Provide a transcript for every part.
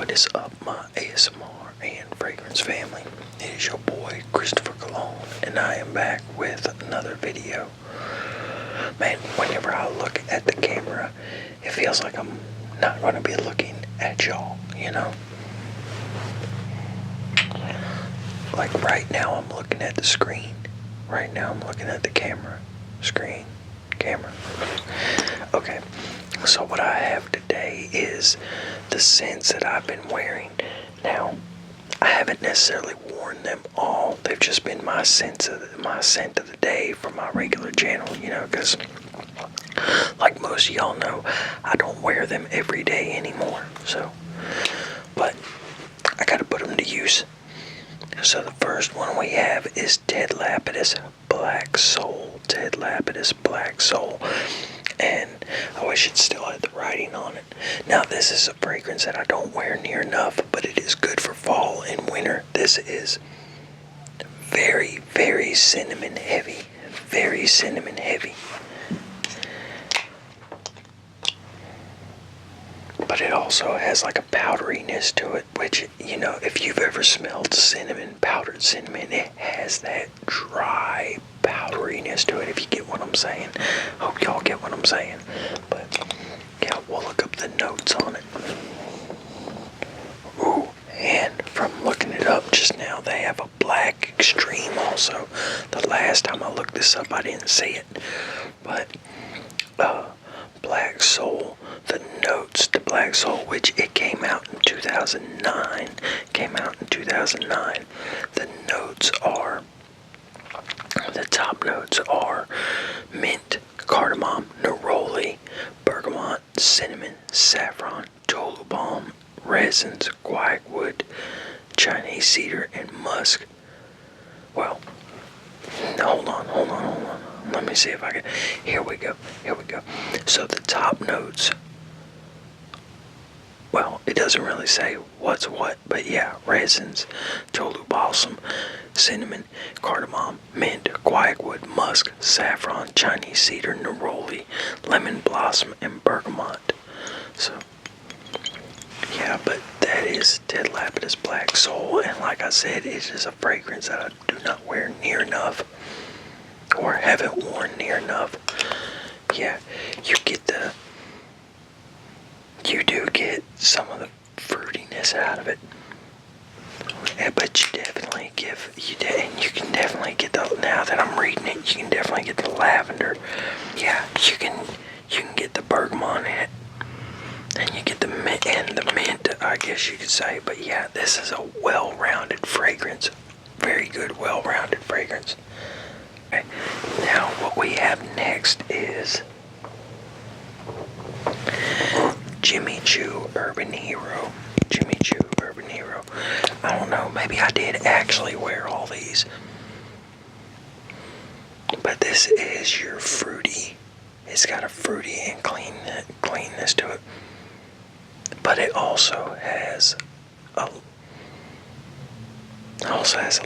What is up, my ASMR and fragrance family? It is your boy Christopher Cologne, and I am back with another video. Man, whenever I look at the camera, it feels like I'm not going to be looking at y'all, you know? Like right now I'm looking at the screen. Right now I'm looking at the camera. Screen. Camera. Okay, so what I have today is the scents that I've been wearing. Now, I haven't necessarily worn them all. They've just been my scent of the day for my regular channel, you know, because like most of y'all know, I don't wear them every day anymore. So, but I gotta put them to use. So the first one we have is Ted Lapidus Black Soul. Ted Lapidus Black Soul. And I wish it still had the writing on it. Now this is a fragrance that I don't wear near enough, but it is good for fall and winter. This is very, very cinnamon heavy. Very cinnamon heavy. But it also has like a powderiness to it, which, you know, if you've ever smelled cinnamon, powdered cinnamon, it has that dry powderiness to it, if you get what I'm saying. Hope y'all get what I'm saying. But yeah, we'll look up the notes on it. Ooh, and from looking it up just now, they have a black extreme also. The last time I looked this up, I didn't see it. But Black Soul, the notes to Black Soul, which it came out in 2009. The notes are, the top notes are mint, cardamom, neroli, bergamot, cinnamon, saffron, tolu balm, resins, guaiac, Chinese cedar, and musk. Well, hold on. Let me see if I can. Here we go. So the top notes, well, it doesn't really say what's what, but yeah, resins, tolu balsam, cinnamon, cardamom, mint, guaiac, musk, saffron, Chinese cedar, neroli, lemon blossom, and bergamot. So, yeah, but that is Ted Lapidus Black Soul, and like I said, it is a fragrance that I do not wear near enough, or haven't worn near enough. Yeah, you do get some of the fruitiness out of it, but you can definitely get the, now that I'm reading it, you can definitely get the lavender. Yeah, you can get the bergamot in it, and you get the mint, I guess you could say. But yeah, this is a well-rounded fragrance, very good, well-rounded fragrance. Okay. Now what we have next is Jimmy Choo Urban Hero. I don't know, maybe I did actually wear all these. But this is your fruity. It's got a fruity and cleanness to it. But it also has a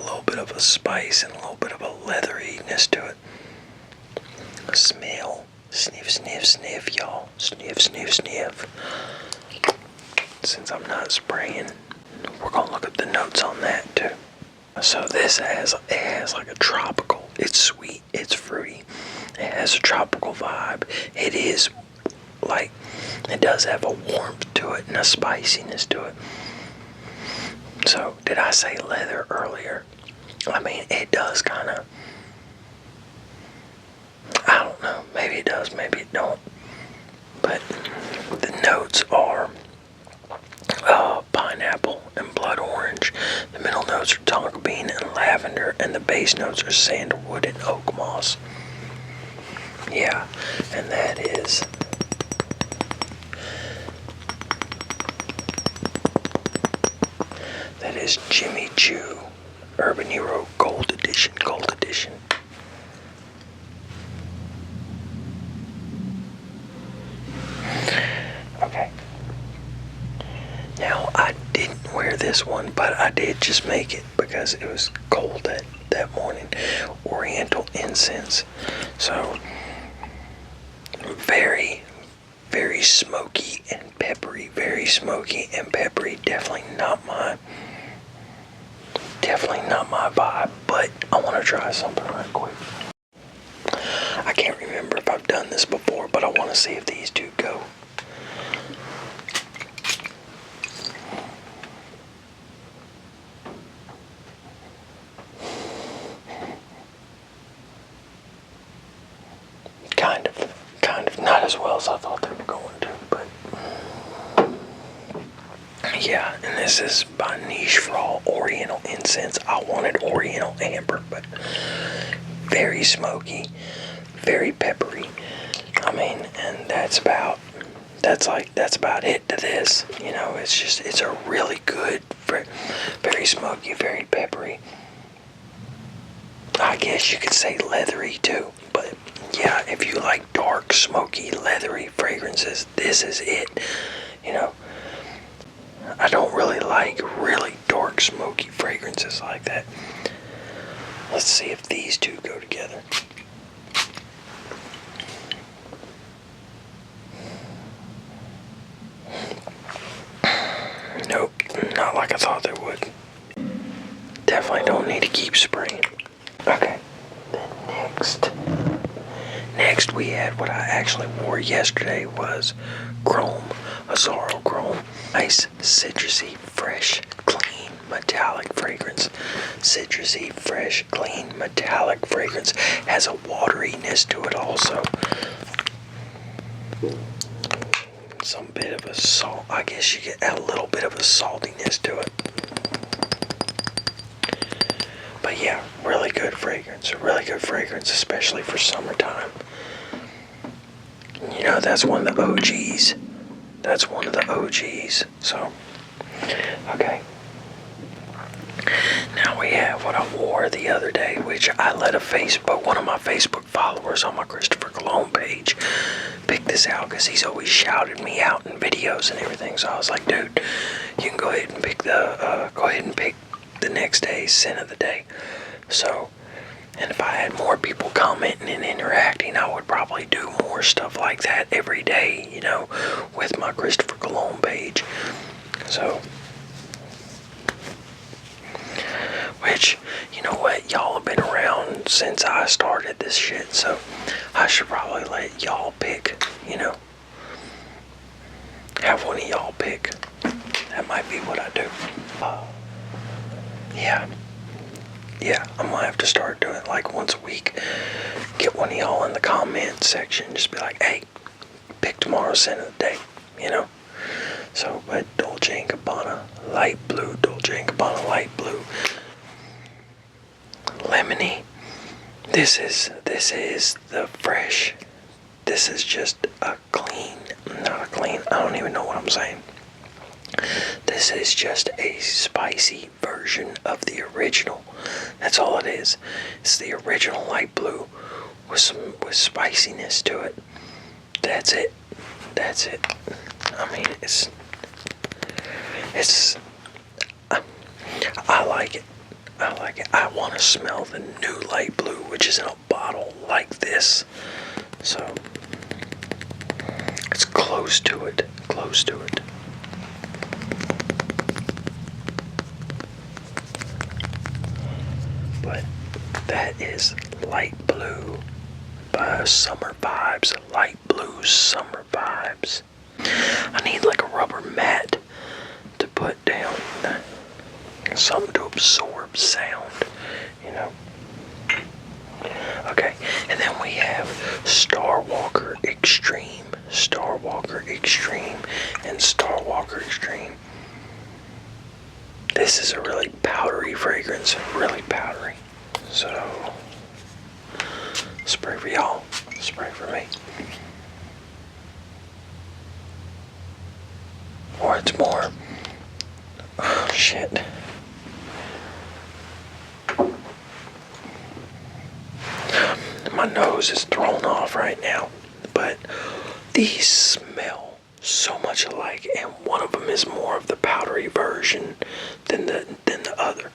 little bit of a spice and a little bit of a leatheriness to it. Smell. Sniff, sniff, sniff, y'all. Sniff, sniff, sniff. Since I'm not spraying, we're gonna look up the notes on that too. So this has like a tropical. It's sweet. It's fruity. It has a tropical vibe. It is like, it does have a warmth to it and a spiciness to it. So did I say leather earlier? I mean, it does kind of. I don't know. Maybe it does. Maybe it don't. But the notes are pineapple and blood orange. The middle notes are tonka bean and lavender, and the base notes are sandalwood and oak moss. Yeah, and that is Jimmy Choo Urban Hero Gold Edition. Okay. Now, I didn't wear this one, but I did just make it because it was cold that morning. Oriental Incense. So, very, very smoky and peppery. Very smoky and peppery. Definitely not my vibe, but I want to try something right quick. I can't remember if I've done this before, but I want to see if these two go. Kind of not as well as I thought they were going to, but yeah. And this is by Niche for all Oriental Incense. I wanted Oriental Amber, but very smoky, very peppery. I mean, and that's about it to this. You know, it's a really good, very smoky, very peppery. I guess you could say leathery too, but yeah, if you like dark, smoky, leathery fragrances, this is it. You know, I don't really like really dark, smoky fragrances like that. Let's see if these two go together. Nope, not like I thought they would. Definitely don't need to keep spraying. Okay, then next we had what I actually wore yesterday was Chrome, Azaro Chrome. Nice citrusy, fresh, clean, metallic fragrance. Citrusy, fresh, clean, metallic fragrance. Has a wateriness to it also. Some bit of a salt. I guess you get a little bit of a saltiness to it. But yeah, really good fragrance. Really good fragrance, especially for summertime. You know, that's one of the OGs. That's one of the OGs. So, okay. Now we have what I wore the other day, which I let one of my Facebook followers on my Christopher Cologne page pick this out because he's always shouted me out in videos and everything. So I was like, dude, you can go ahead and pick the next day's scent of the day. So, and if I had more people commenting and interacting, I would probably do more stuff like that every day, you know, with my Christopher Cologne page. So, which, you know what, y'all have been around since I started this shit, so I should probably let y'all pick, you know, have one of y'all pick. That might be what I do. Yeah, I'm gonna have to start doing it like once a week. Get one of y'all in the comment section, just be like, hey, pick tomorrow's scent of the day, you know. So, but Dolce & Gabbana light blue, Dolce & Gabbana light blue, lemony. This is the fresh. This is just I don't even know what I'm saying. This is just a spicy version of the original. That's all it is. It's the original light blue with spiciness to it. That's it. I mean, I like it. I want to smell the new light blue, which is in a bottle like this. So it's close to it. But that is light blue by Summer Vibes. Light blue Summer Vibes. I need like a rubber mat to put down, something to absorb sound, you know. Okay, and then we have Starwalker Extreme, and Starwalker Extreme. This is a really powdery fragrance, really powdery. So, spray for y'all, spray for me. Or it's more, oh shit. My nose is thrown off right now, but these smell so much alike, and one of them is more of the powdery version than the other.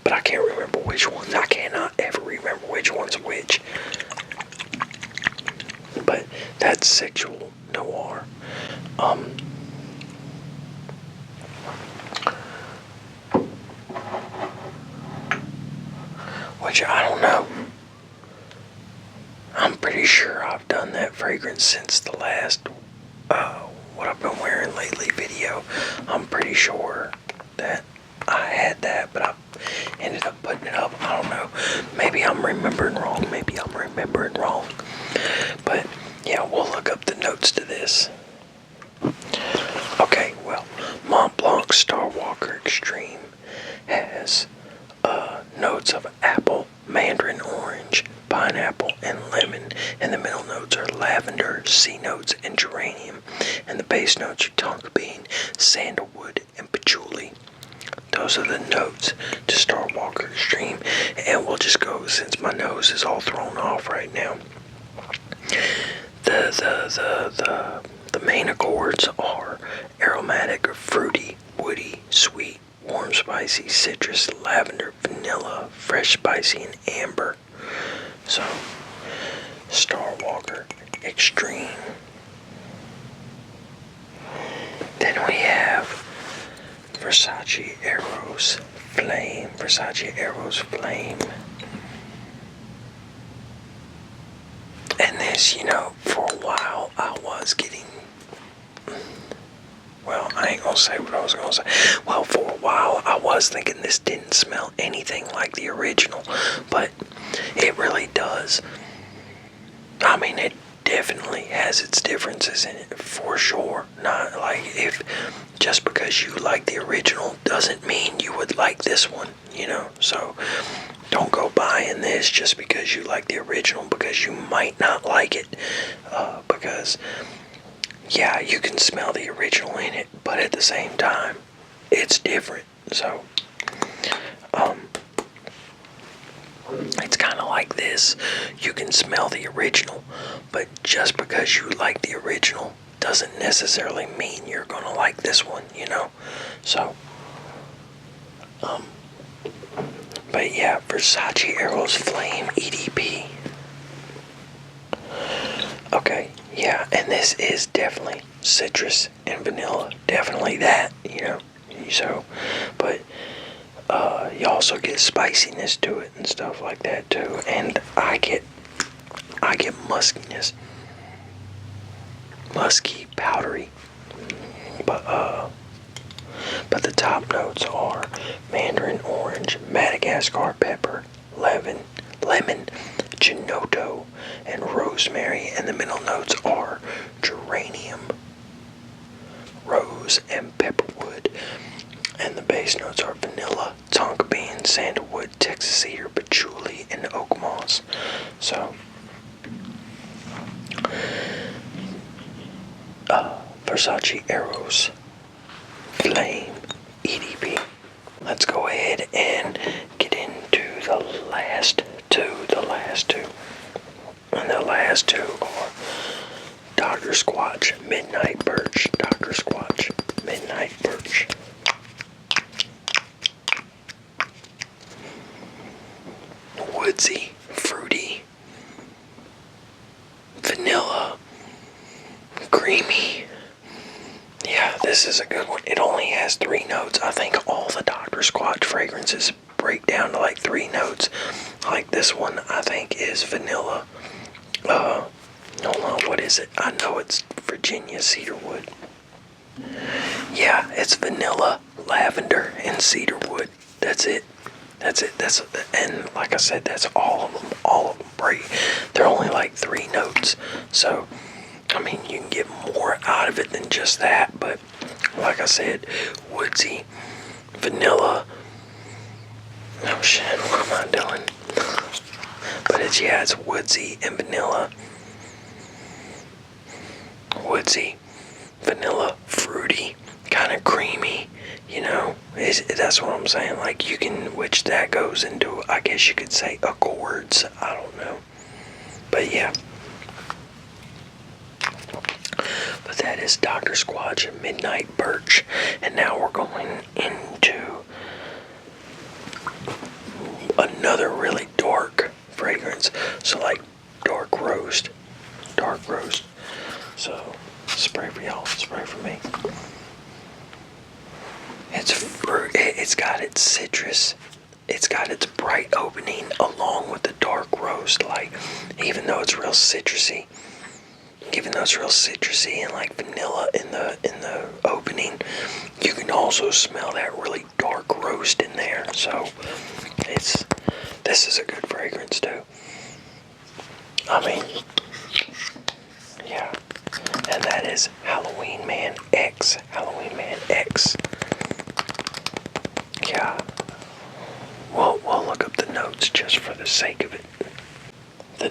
But I can't remember which ones. I cannot ever remember which one's which. But that's Sexual Noir. which I don't know. I'm pretty sure I've done that fragrance since the last what I've been wearing lately video. I'm pretty sure that I had that, but I ended up putting it up. I don't know. Maybe I'm remembering wrong. But yeah, we'll look up the notes to this. Okay, well, Mont Blanc Starwalker Extreme has notes of apple, mandarin orange, pineapple, and lemon, and the middle notes are lavender, C notes, and geranium, and the base notes are tonka bean, sandalwood, and patchouli. Those are the notes to Starwalker Extreme, and we'll just go, since my nose is all thrown off right now. The main accords are aromatic, fruity, woody, sweet, warm, spicy, citrus, lavender, vanilla, fresh, spicy, and amber. So, Starwalker Extreme. Then we have Versace Eros Flame. And this, for a while I was getting, well, I ain't gonna say what I was gonna say. Well, for a while I was thinking this didn't smell anything like the original, but it really does. I mean, it definitely has its differences in it, for sure. Not like, if just because you like the original doesn't mean you would like this one, so don't go buying this just because you like the original, because you might not like it, because yeah, you can smell the original in it, but at the same time it's different. So it's kind of like this. You can smell the original, but just because you like the original doesn't necessarily mean you're gonna like this one, So, but yeah, Versace Eros Flame EDP. Okay, yeah, and this is definitely citrus and vanilla, definitely that, So, but you also get spiciness to it and stuff like that too, and I get muskiness, musky, powdery, but the top notes are mandarin orange, Madagascar pepper, lemon, gelato, and rosemary, and the middle notes are geranium, rose, and pepperwood, and the base notes are vanilla, tonka bean, sandalwood, Texas cedar, patchouli, and oak moss. So, Versace Eros Flame EDP. Let's go ahead and get into the last two. And the last two are Dr. Squatch Midnight Birch. Dr. Squatch Midnight Birch. Woodsy, fruity, vanilla, creamy. Yeah, this is a good one. It only has 3 notes. I think all the Dr. Squatch fragrances break down to like 3 notes. Like this one, I think, is vanilla. Hold on, what is it? I know it's Virginia cedarwood. Yeah, it's vanilla, lavender, and cedarwood. That's it. And like I said, that's all of them. All of them break. They're only like 3 notes. So, I mean, you can get more out of it than just that, but like I said, woodsy, vanilla. Oh shit, what am I doing? But it's woodsy and vanilla. Woodsy, vanilla, fruity, kind of creamy, that's what I'm saying. Like, you can, which that goes into, I guess you could say, accords. I don't know. But yeah. But that is Dr. Squatch Midnight Birch. And now we're going into another really dark fragrance. So like dark roast. So spray for y'all, spray for me. It's got its citrus. it's got its bright opening along with the dark roast light, even though it's real citrusy. Even though it's real citrusy and like vanilla in the opening, you can also smell that really dark roast in there. So this is a good fragrance too. I mean, yeah. And that is Halloween Man X. Halloween Man X. Yeah. We'll look up the notes just for the sake of it. The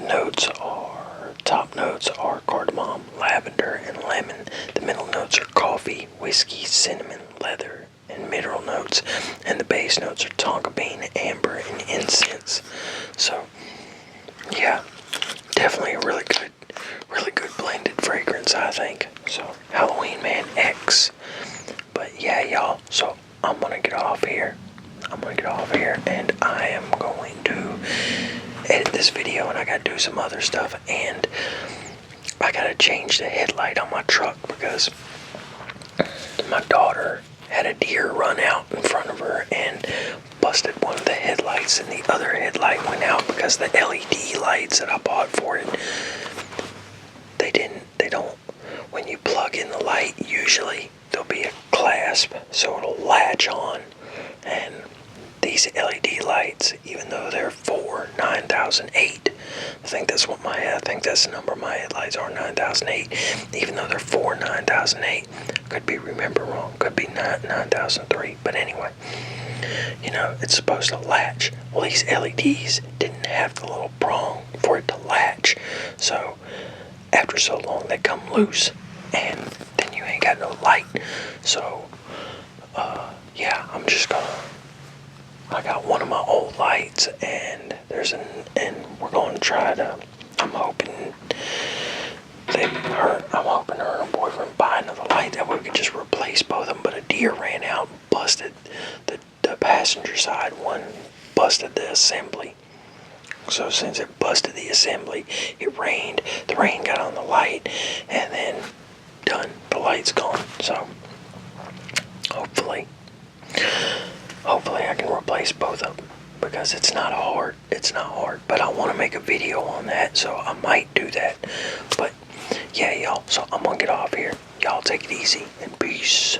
top notes are cardamom, lavender, and lemon. The middle notes are coffee, whiskey, cinnamon, leather, and mineral notes. And the base notes are tonka bean, amber, and incense. So, yeah, definitely a really good blended fragrance, I think. So, Halloween Man X. But yeah, y'all, so I'm gonna get off here. And I am going to edit this video, and I gotta do some other stuff, and I gotta change the headlight on my truck because my daughter had a deer run out in front of her and busted one of the headlights, and the other headlight went out because the LED lights that I bought for it, they don't, when you plug in the light, usually there'll be a clasp so it'll latch on. And these LED lights, even though they're 9008, I think that's the number my headlights are, 9008. Even though they're 9008, could be remember wrong, could be 9003. But anyway, it's supposed to latch. Well, these LEDs didn't have the little prong for it to latch, so after so long they come loose, and then you ain't got no light. So, yeah, I got one of my old lights, and we're going to try to, I'm hoping her and her boyfriend buy another light, that way we could just replace both of them. But a deer ran out and busted the passenger side one, busted the assembly. So since it busted the assembly, it rained. The rain got on the light, and then done. The light's gone. So hopefully I can replace both of them, because it's not hard. But I want to make a video on that, so I might do that. But yeah, y'all. So I'm gonna get off here. Y'all take it easy and peace.